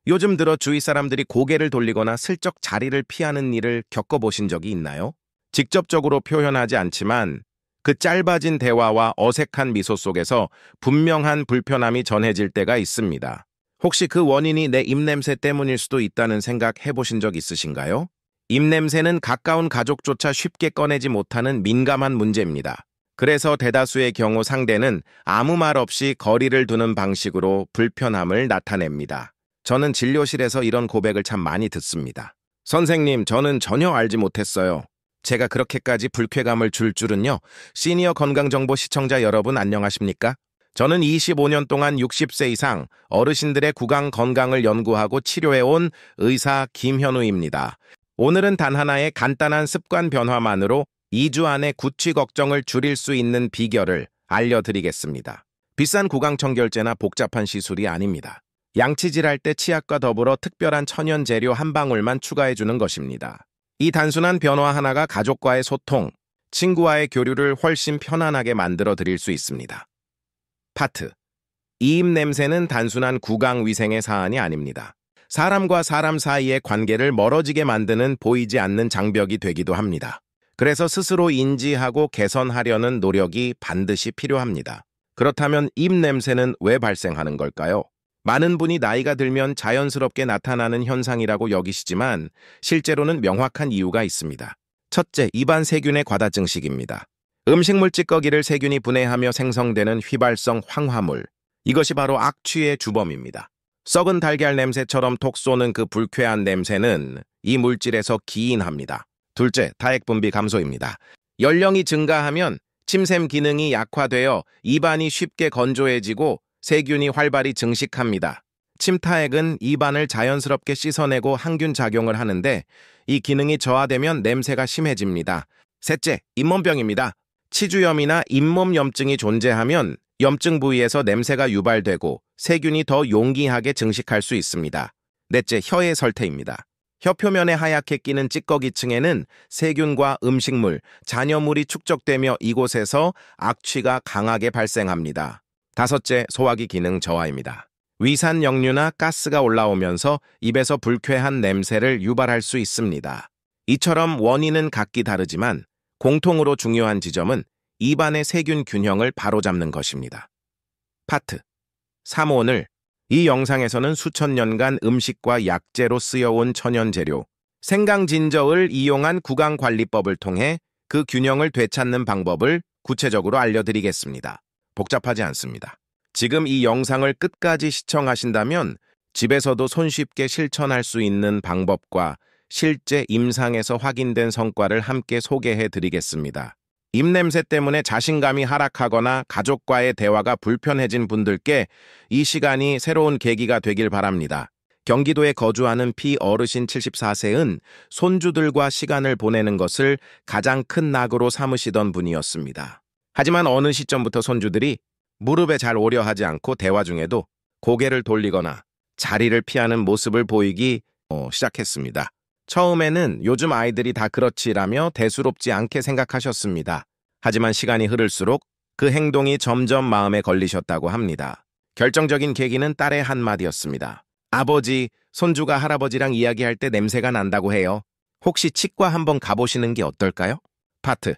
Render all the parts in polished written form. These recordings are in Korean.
요즘 들어 주위 사람들이 고개를 돌리거나 슬쩍 자리를 피하는 일을 겪어보신 적이 있나요? 직접적으로 표현하지 않지만 그 짧아진 대화와 어색한 미소 속에서 분명한 불편함이 전해질 때가 있습니다. 혹시 그 원인이 내 입냄새 때문일 수도 있다는 생각 해보신 적 있으신가요? 입냄새는 가까운 가족조차 쉽게 꺼내지 못하는 민감한 문제입니다. 그래서 대다수의 경우 상대는 아무 말 없이 거리를 두는 방식으로 불편함을 나타냅니다. 저는 진료실에서 이런 고백을 참 많이 듣습니다. 선생님, 저는 전혀 알지 못했어요. 제가 그렇게까지 불쾌감을 줄 줄은요. 시니어 건강정보 시청자 여러분 안녕하십니까? 저는 25년 동안 60세 이상 어르신들의 구강 건강을 연구하고 치료해온 의사 김현우입니다. 오늘은 단 하나의 간단한 습관 변화만으로 2주 안에 구취 걱정을 줄일 수 있는 비결을 알려드리겠습니다. 비싼 구강 청결제나 복잡한 시술이 아닙니다. 양치질할 때 치약과 더불어 특별한 천연 재료 한 방울만 추가해주는 것입니다. 이 단순한 변화 하나가 가족과의 소통, 친구와의 교류를 훨씬 편안하게 만들어 드릴 수 있습니다. 파트. 이입 냄새는 단순한 구강 위생의 사안이 아닙니다. 사람과 사람 사이의 관계를 멀어지게 만드는 보이지 않는 장벽이 되기도 합니다. 그래서 스스로 인지하고 개선하려는 노력이 반드시 필요합니다. 그렇다면 입 냄새는 왜 발생하는 걸까요? 많은 분이 나이가 들면 자연스럽게 나타나는 현상이라고 여기시지만 실제로는 명확한 이유가 있습니다. 첫째, 입안 세균의 과다 증식입니다. 음식물 찌꺼기를 세균이 분해하며 생성되는 휘발성 황화물. 이것이 바로 악취의 주범입니다. 썩은 달걀 냄새처럼 톡 쏘는 그 불쾌한 냄새는 이 물질에서 기인합니다. 둘째, 타액 분비 감소입니다. 연령이 증가하면 침샘 기능이 약화되어 입안이 쉽게 건조해지고 세균이 활발히 증식합니다. 침타액은 입안을 자연스럽게 씻어내고 항균 작용을 하는데 이 기능이 저하되면 냄새가 심해집니다. 셋째, 잇몸병입니다. 치주염이나 잇몸 염증이 존재하면 염증 부위에서 냄새가 유발되고 세균이 더 용기하게 증식할 수 있습니다. 넷째, 혀의 설태입니다. 혀 표면에 하얗게 끼는 찌꺼기층에는 세균과 음식물, 잔여물이 축적되며 이곳에서 악취가 강하게 발생합니다. 다섯째, 소화기 기능 저하입니다. 위산 역류나 가스가 올라오면서 입에서 불쾌한 냄새를 유발할 수 있습니다. 이처럼 원인은 각기 다르지만 공통으로 중요한 지점은 입안의 세균 균형을 바로잡는 것입니다. 파트 3. 오늘 이 영상에서는 수천 년간 음식과 약재로 쓰여온 천연재료, 생강진저을 이용한 구강관리법을 통해 그 균형을 되찾는 방법을 구체적으로 알려드리겠습니다. 복잡하지 않습니다. 지금 이 영상을 끝까지 시청하신다면 집에서도 손쉽게 실천할 수 있는 방법과 실제 임상에서 확인된 성과를 함께 소개해 드리겠습니다. 입냄새 때문에 자신감이 하락하거나 가족과의 대화가 불편해진 분들께 이 시간이 새로운 계기가 되길 바랍니다. 경기도에 거주하는 피어르신 74세은 손주들과 시간을 보내는 것을 가장 큰 낙으로 삼으시던 분이었습니다. 하지만 어느 시점부터 손주들이 무릎에 잘 오려 하지 않고 대화 중에도 고개를 돌리거나 자리를 피하는 모습을 보이기 시작했습니다. 처음에는 요즘 아이들이 다 그렇지라며 대수롭지 않게 생각하셨습니다. 하지만 시간이 흐를수록 그 행동이 점점 마음에 걸리셨다고 합니다. 결정적인 계기는 딸의 한마디였습니다. 아버지, 손주가 할아버지랑 이야기할 때 냄새가 난다고 해요. 혹시 치과 한번 가보시는 게 어떨까요? 파트.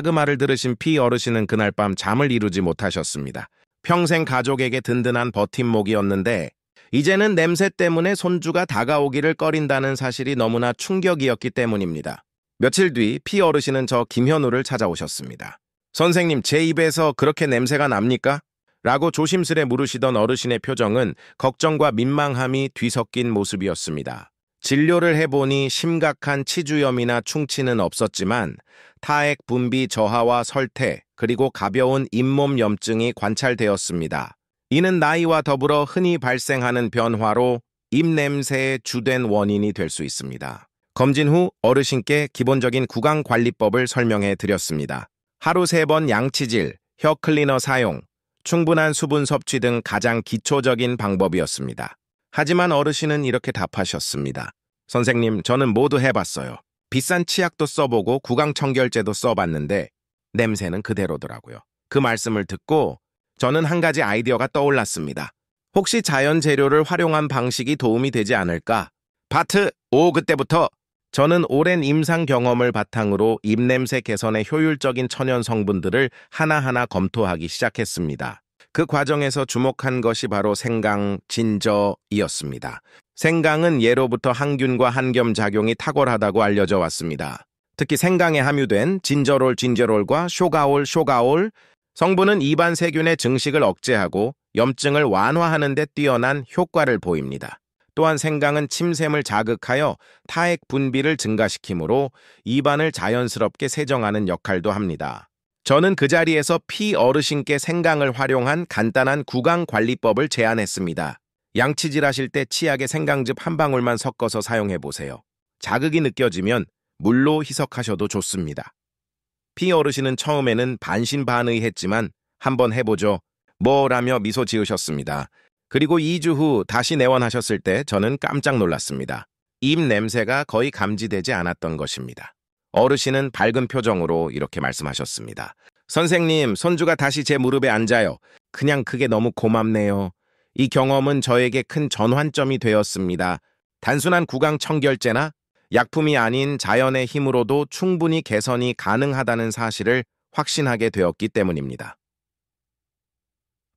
그 말을 들으신 피어르신은 그날 밤 잠을 이루지 못하셨습니다. 평생 가족에게 든든한 버팀목이었는데 이제는 냄새 때문에 손주가 다가오기를 꺼린다는 사실이 너무나 충격이었기 때문입니다. 며칠 뒤 피어르신은 저 김현우를 찾아오셨습니다. 선생님, 제 입에서 그렇게 냄새가 납니까? 라고 조심스레 물으시던 어르신의 표정은 걱정과 민망함이 뒤섞인 모습이었습니다. 진료를 해보니 심각한 치주염이나 충치는 없었지만 타액 분비 저하와 설태, 그리고 가벼운 잇몸 염증이 관찰되었습니다. 이는 나이와 더불어 흔히 발생하는 변화로 입냄새의 주된 원인이 될 수 있습니다. 검진 후 어르신께 기본적인 구강관리법을 설명해 드렸습니다. 하루 3번 양치질, 혀 클리너 사용, 충분한 수분 섭취 등 가장 기초적인 방법이었습니다. 하지만 어르신은 이렇게 답하셨습니다. 선생님, 저는 모두 해봤어요. 비싼 치약도 써보고 구강청결제도 써봤는데 냄새는 그대로더라고요. 그 말씀을 듣고 저는 한 가지 아이디어가 떠올랐습니다. 혹시 자연 재료를 활용한 방식이 도움이 되지 않을까? 파트 5 그때부터 저는 오랜 임상 경험을 바탕으로 입냄새 개선에 효율적인 천연 성분들을 하나하나 검토하기 시작했습니다. 그 과정에서 주목한 것이 바로 생강, 진저이었습니다. 생강은 예로부터 항균과 한겸 작용이 탁월하다고 알려져 왔습니다. 특히 생강에 함유된 진저롤과 쇼가올 성분은 입안 세균의 증식을 억제하고 염증을 완화하는 데 뛰어난 효과를 보입니다. 또한 생강은 침샘을 자극하여 타액 분비를 증가시키므로 입안을 자연스럽게 세정하는 역할도 합니다. 저는 그 자리에서 피 어르신께 생강을 활용한 간단한 구강관리법을 제안했습니다. 양치질 하실 때 치약에 생강즙 한 방울만 섞어서 사용해보세요. 자극이 느껴지면 물로 희석하셔도 좋습니다. 피 어르신은 처음에는 반신반의했지만 한번 해보죠. 뭐라며 미소 지으셨습니다. 그리고 2주 후 다시 내원하셨을 때 저는 깜짝 놀랐습니다. 입 냄새가 거의 감지되지 않았던 것입니다. 어르신은 밝은 표정으로 이렇게 말씀하셨습니다. 선생님, 손주가 다시 제 무릎에 앉아요. 그냥 그게 너무 고맙네요. 이 경험은 저에게 큰 전환점이 되었습니다. 단순한 구강 청결제나 약품이 아닌 자연의 힘으로도 충분히 개선이 가능하다는 사실을 확신하게 되었기 때문입니다.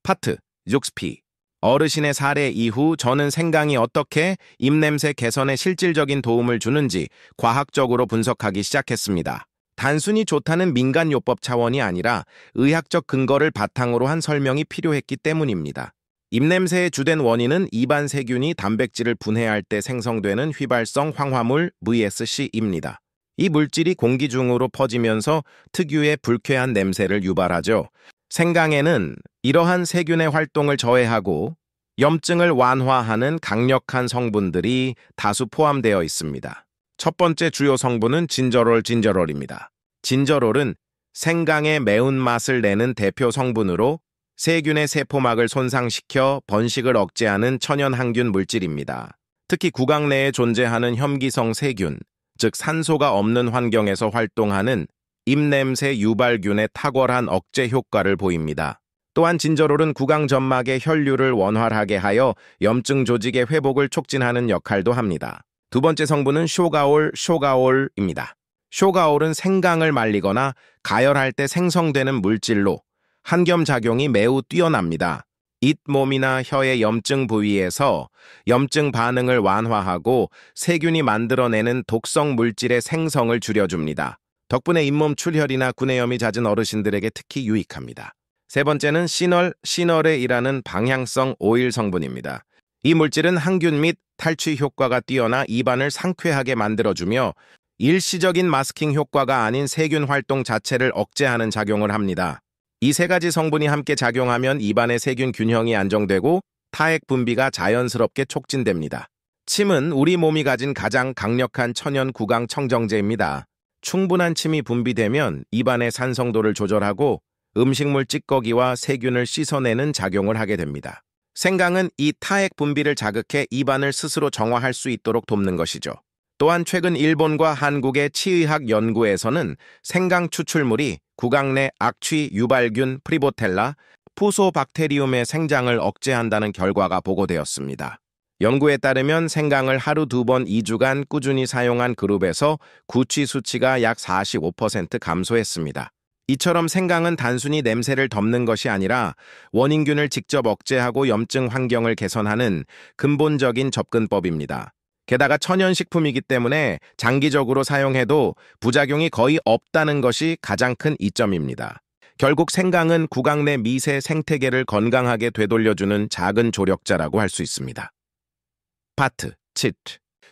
파트 6P 어르신의 사례 이후 저는 생강이 어떻게 입냄새 개선에 실질적인 도움을 주는지 과학적으로 분석하기 시작했습니다. 단순히 좋다는 민간요법 차원이 아니라 의학적 근거를 바탕으로 한 설명이 필요했기 때문입니다. 입냄새의 주된 원인은 입안 세균이 단백질을 분해할 때 생성되는 휘발성 황화물 VSC입니다. 이 물질이 공기 중으로 퍼지면서 특유의 불쾌한 냄새를 유발하죠. 생강에는 이러한 세균의 활동을 저해하고 염증을 완화하는 강력한 성분들이 다수 포함되어 있습니다. 첫 번째 주요 성분은 진저롤입니다. 진저롤은 생강의 매운맛을 내는 대표 성분으로 세균의 세포막을 손상시켜 번식을 억제하는 천연 항균 물질입니다. 특히 구강 내에 존재하는 혐기성 세균, 즉 산소가 없는 환경에서 활동하는 입냄새 유발균의 탁월한 억제 효과를 보입니다. 또한 진저롤은 구강 점막의 혈류를 원활하게 하여 염증 조직의 회복을 촉진하는 역할도 합니다. 두 번째 성분은 쇼가올입니다. 쇼가올은 생강을 말리거나 가열할 때 생성되는 물질로 한겸 작용이 매우 뛰어납니다. 잇몸이나 혀의 염증 부위에서 염증 반응을 완화하고 세균이 만들어내는 독성 물질의 생성을 줄여줍니다. 덕분에 잇몸 출혈이나 구내염이 잦은 어르신들에게 특히 유익합니다. 세 번째는 시너레이라는 방향성 오일 성분입니다. 이 물질은 항균 및 탈취 효과가 뛰어나 입안을 상쾌하게 만들어주며 일시적인 마스킹 효과가 아닌 세균 활동 자체를 억제하는 작용을 합니다. 이 세 가지 성분이 함께 작용하면 입안의 세균 균형이 안정되고 타액 분비가 자연스럽게 촉진됩니다. 침은 우리 몸이 가진 가장 강력한 천연 구강 청정제입니다. 충분한 침이 분비되면 입안의 산성도를 조절하고 음식물 찌꺼기와 세균을 씻어내는 작용을 하게 됩니다. 생강은 이 타액 분비를 자극해 입안을 스스로 정화할 수 있도록 돕는 것이죠. 또한 최근 일본과 한국의 치의학 연구에서는 생강 추출물이 구강 내 악취 유발균 프리보텔라, 푸소박테리움의 생장을 억제한다는 결과가 보고되었습니다. 연구에 따르면 생강을 하루 2번 2주간 꾸준히 사용한 그룹에서 구취 수치가 약 45% 감소했습니다. 이처럼 생강은 단순히 냄새를 덮는 것이 아니라 원인균을 직접 억제하고 염증 환경을 개선하는 근본적인 접근법입니다. 게다가 천연식품이기 때문에 장기적으로 사용해도 부작용이 거의 없다는 것이 가장 큰 이점입니다. 결국 생강은 구강 내 미세 생태계를 건강하게 되돌려주는 작은 조력자라고 할 수 있습니다. 파트 7.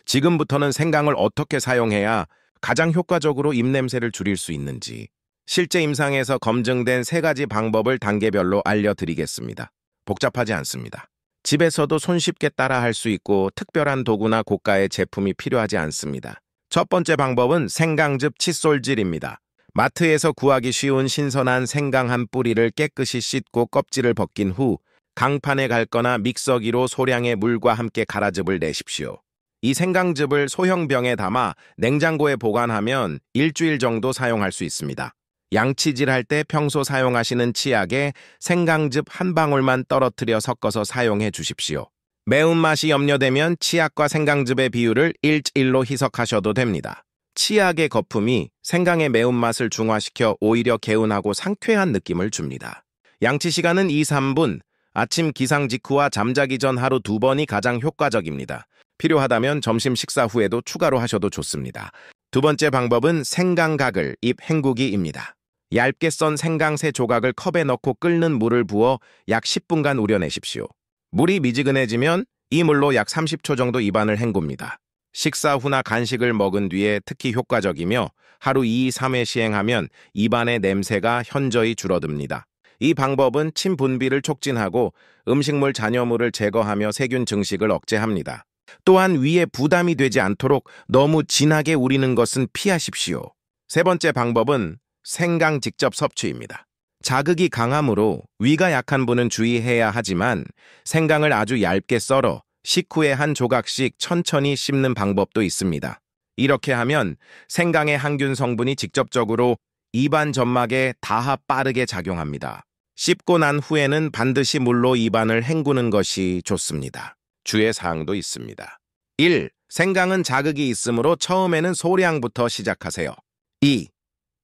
지금부터는 생강을 어떻게 사용해야 가장 효과적으로 입냄새를 줄일 수 있는지 실제 임상에서 검증된 3가지 방법을 단계별로 알려드리겠습니다. 복잡하지 않습니다. 집에서도 손쉽게 따라할 수 있고 특별한 도구나 고가의 제품이 필요하지 않습니다. 첫 번째 방법은 생강즙 칫솔질입니다. 마트에서 구하기 쉬운 신선한 생강 한 뿌리를 깨끗이 씻고 껍질을 벗긴 후 강판에 갈거나 믹서기로 소량의 물과 함께 갈아즙을 내십시오. 이 생강즙을 소형 병에 담아 냉장고에 보관하면 일주일 정도 사용할 수 있습니다. 양치질할 때 평소 사용하시는 치약에 생강즙 한 방울만 떨어뜨려 섞어서 사용해 주십시오. 매운맛이 염려되면 치약과 생강즙의 비율을 1:1로 희석하셔도 됩니다. 치약의 거품이 생강의 매운맛을 중화시켜 오히려 개운하고 상쾌한 느낌을 줍니다. 양치 시간은 2~3분, 아침 기상 직후와 잠자기 전 하루 2번이 가장 효과적입니다. 필요하다면 점심 식사 후에도 추가로 하셔도 좋습니다. 두 번째 방법은 생강가글, 잎 헹구기입니다. 얇게 썬 생강 3조각을 컵에 넣고 끓는 물을 부어 약 10분간 우려내십시오. 물이 미지근해지면 이 물로 약 30초 정도 입안을 헹굽니다. 식사 후나 간식을 먹은 뒤에 특히 효과적이며 하루 2~3회 시행하면 입안의 냄새가 현저히 줄어듭니다. 이 방법은 침 분비를 촉진하고 음식물 잔여물을 제거하며 세균 증식을 억제합니다. 또한 위에 부담이 되지 않도록 너무 진하게 우리는 것은 피하십시오. 세 번째 방법은 생강 직접 섭취입니다. 자극이 강하므로 위가 약한 분은 주의해야 하지만 생강을 아주 얇게 썰어 식후에 한 조각씩 천천히 씹는 방법도 있습니다. 이렇게 하면 생강의 항균 성분이 직접적으로 입안 점막에 닿아 빠르게 작용합니다. 씹고 난 후에는 반드시 물로 입안을 헹구는 것이 좋습니다. 주의 사항도 있습니다. 1. 생강은 자극이 있으므로 처음에는 소량부터 시작하세요. 2.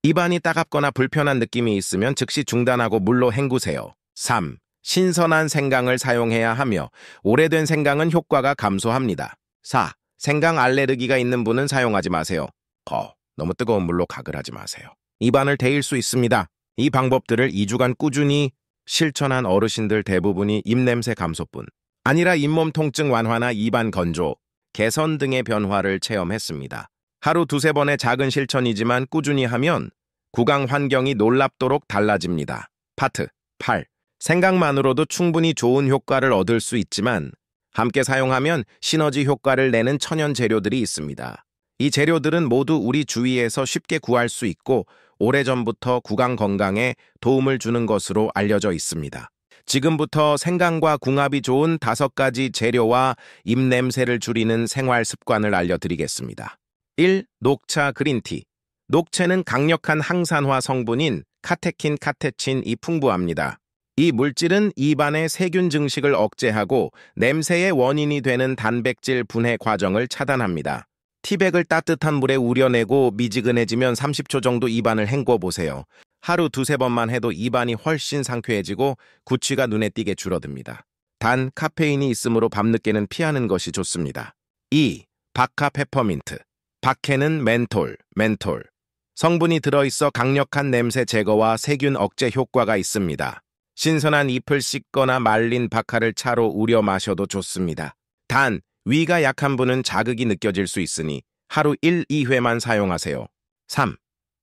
입안이 따갑거나 불편한 느낌이 있으면 즉시 중단하고 물로 헹구세요. 3. 신선한 생강을 사용해야 하며 오래된 생강은 효과가 감소합니다. 4. 생강 알레르기가 있는 분은 사용하지 마세요. 너무 뜨거운 물로 가글하지 마세요. 입안을 데일 수 있습니다. 이 방법들을 2주간 꾸준히 실천한 어르신들 대부분이 입냄새 감소뿐 아니라 잇몸 통증 완화나 입안 건조, 개선 등의 변화를 체험했습니다. 하루 2~3번의 작은 실천이지만 꾸준히 하면 구강 환경이 놀랍도록 달라집니다. 파트 8. 생강만으로도 충분히 좋은 효과를 얻을 수 있지만 함께 사용하면 시너지 효과를 내는 천연 재료들이 있습니다. 이 재료들은 모두 우리 주위에서 쉽게 구할 수 있고 오래전부터 구강 건강에 도움을 주는 것으로 알려져 있습니다. 지금부터 생강과 궁합이 좋은 5가지 재료와 입냄새를 줄이는 생활 습관을 알려드리겠습니다. 1. 녹차 그린티. 녹차는 강력한 항산화 성분인 카테킨, 카테친이 풍부합니다. 이 물질은 입안의 세균 증식을 억제하고 냄새의 원인이 되는 단백질 분해 과정을 차단합니다. 티백을 따뜻한 물에 우려내고 미지근해지면 30초 정도 입안을 헹궈보세요. 하루 2~3번만 해도 입안이 훨씬 상쾌해지고 구취가 눈에 띄게 줄어듭니다. 단, 카페인이 있으므로 밤늦게는 피하는 것이 좋습니다. 2. 바카 페퍼민트. 박해는 멘톨. 성분이 들어있어 강력한 냄새 제거와 세균 억제 효과가 있습니다. 신선한 잎을 씻거나 말린 바카를 차로 우려 마셔도 좋습니다. 단, 위가 약한 분은 자극이 느껴질 수 있으니 하루 1~2회만 사용하세요. 3.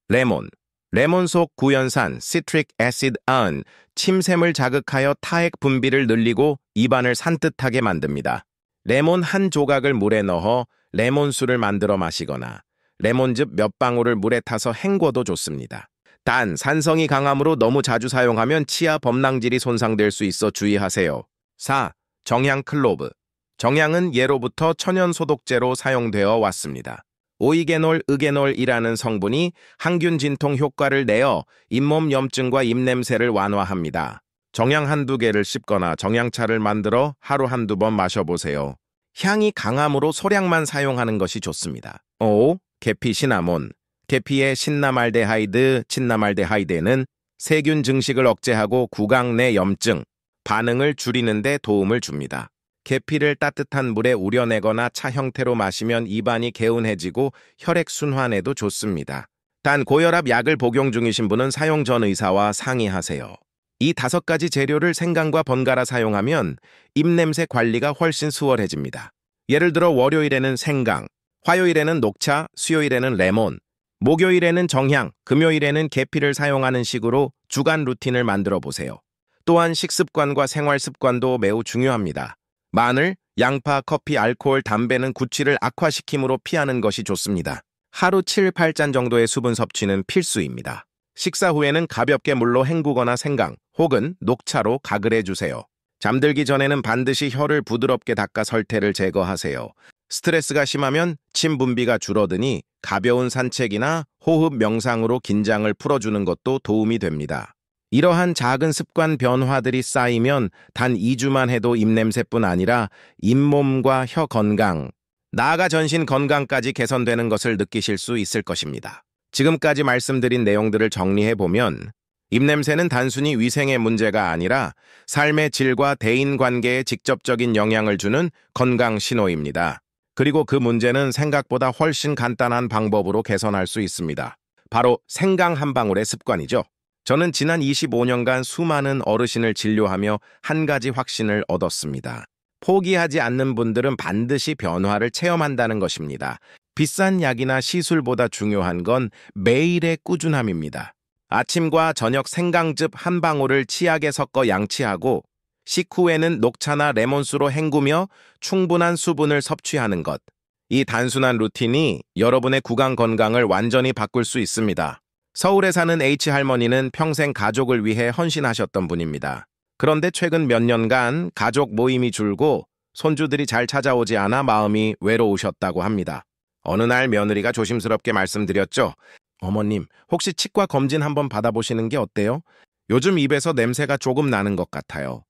레몬 속 구연산, 시트릭 애시드은 침샘을 자극하여 타액 분비를 늘리고 입안을 산뜻하게 만듭니다. 레몬 한 조각을 물에 넣어 레몬수를 만들어 마시거나 레몬즙 몇 방울을 물에 타서 헹궈도 좋습니다. 단, 산성이 강하므로 너무 자주 사용하면 치아 범랑질이 손상될 수 있어 주의하세요. 4. 정향 클로브. 정향은 예로부터 천연 소독제로 사용되어 왔습니다. 오이게놀, 의게놀이라는 성분이 항균 진통 효과를 내어 잇몸 염증과 입냄새를 완화합니다. 정향 1~2개를 씹거나 정향차를 만들어 하루 1~2번 마셔보세요. 향이 강하므로 소량만 사용하는 것이 좋습니다. 5. 계피 시나몬. 계피의 신나말데하이드, 친나말데하이드는 세균 증식을 억제하고 구강 내 염증, 반응을 줄이는 데 도움을 줍니다. 계피를 따뜻한 물에 우려내거나 차 형태로 마시면 입안이 개운해지고 혈액순환에도 좋습니다. 단, 고혈압 약을 복용 중이신 분은 사용 전 의사와 상의하세요. 이 5가지 재료를 생강과 번갈아 사용하면 입냄새 관리가 훨씬 수월해집니다. 예를 들어 월요일에는 생강, 화요일에는 녹차, 수요일에는 레몬, 목요일에는 정향, 금요일에는 계피를 사용하는 식으로 주간 루틴을 만들어 보세요. 또한 식습관과 생활습관도 매우 중요합니다. 마늘, 양파, 커피, 알코올, 담배는 구취를 악화시키므로 피하는 것이 좋습니다. 하루 7~8잔 정도의 수분 섭취는 필수입니다. 식사 후에는 가볍게 물로 헹구거나 생강 혹은 녹차로 가글해 주세요. 잠들기 전에는 반드시 혀를 부드럽게 닦아 설태를 제거하세요. 스트레스가 심하면 침 분비가 줄어드니 가벼운 산책이나 호흡 명상으로 긴장을 풀어주는 것도 도움이 됩니다. 이러한 작은 습관 변화들이 쌓이면 단 2주만 해도 입냄새뿐 아니라 잇몸과 혀 건강, 나아가 전신 건강까지 개선되는 것을 느끼실 수 있을 것입니다. 지금까지 말씀드린 내용들을 정리해보면 입냄새는 단순히 위생의 문제가 아니라 삶의 질과 대인관계에 직접적인 영향을 주는 건강 신호입니다. 그리고 그 문제는 생각보다 훨씬 간단한 방법으로 개선할 수 있습니다. 바로 생강 한 방울의 습관이죠. 저는 지난 25년간 수많은 어르신을 진료하며 한 가지 확신을 얻었습니다. 포기하지 않는 분들은 반드시 변화를 체험한다는 것입니다. 비싼 약이나 시술보다 중요한 건 매일의 꾸준함입니다. 아침과 저녁 생강즙 한 방울을 치약에 섞어 양치하고 식후에는 녹차나 레몬수로 헹구며 충분한 수분을 섭취하는 것. 이 단순한 루틴이 여러분의 구강 건강을 완전히 바꿀 수 있습니다. 서울에 사는 H할머니는 평생 가족을 위해 헌신하셨던 분입니다. 그런데 최근 몇 년간 가족 모임이 줄고 손주들이 잘 찾아오지 않아 마음이 외로우셨다고 합니다. 어느 날 며느리가 조심스럽게 말씀드렸죠. 어머님, 혹시 치과 검진 한번 받아보시는 게 어때요? 요즘 입에서 냄새가 조금 나는 것 같아요.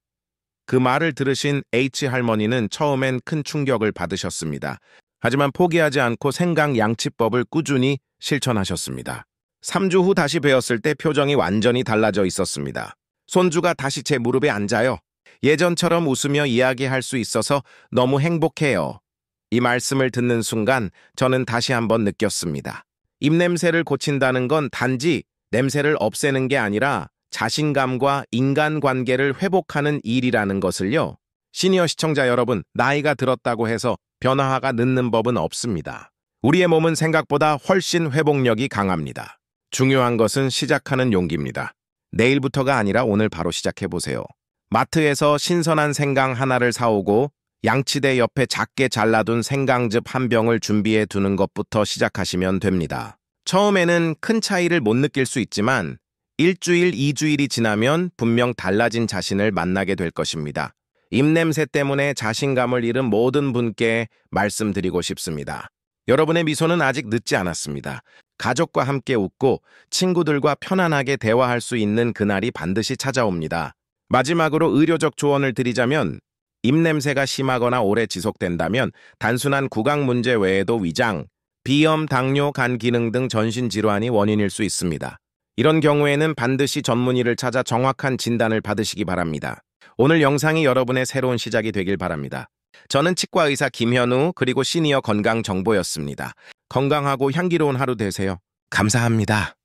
그 말을 들으신 H할머니는 처음엔 큰 충격을 받으셨습니다. 하지만 포기하지 않고 생강 양치법을 꾸준히 실천하셨습니다. 3주 후 다시 뵈었을 때 표정이 완전히 달라져 있었습니다. 손주가 다시 제 무릎에 앉아요. 예전처럼 웃으며 이야기할 수 있어서 너무 행복해요. 이 말씀을 듣는 순간 저는 다시 한번 느꼈습니다. 입냄새를 고친다는 건 단지 냄새를 없애는 게 아니라 자신감과 인간관계를 회복하는 일이라는 것을요. 시니어 시청자 여러분, 나이가 들었다고 해서 변화가 늦는 법은 없습니다. 우리의 몸은 생각보다 훨씬 회복력이 강합니다. 중요한 것은 시작하는 용기입니다. 내일부터가 아니라 오늘 바로 시작해보세요. 마트에서 신선한 생강 하나를 사오고 양치대 옆에 작게 잘라둔 생강즙 한 병을 준비해 두는 것부터 시작하시면 됩니다. 처음에는 큰 차이를 못 느낄 수 있지만 1주일, 2주일이 지나면 분명 달라진 자신을 만나게 될 것입니다. 입냄새 때문에 자신감을 잃은 모든 분께 말씀드리고 싶습니다. 여러분의 미소는 아직 늦지 않았습니다. 가족과 함께 웃고 친구들과 편안하게 대화할 수 있는 그날이 반드시 찾아옵니다. 마지막으로 의료적 조언을 드리자면 입냄새가 심하거나 오래 지속된다면 단순한 구강 문제 외에도 위장, 비염, 당뇨, 간 기능 등 전신 질환이 원인일 수 있습니다. 이런 경우에는 반드시 전문의를 찾아 정확한 진단을 받으시기 바랍니다. 오늘 영상이 여러분의 새로운 시작이 되길 바랍니다. 저는 치과의사 김현우 그리고 시니어 건강 정보였습니다. 건강하고 향기로운 하루 되세요. 감사합니다.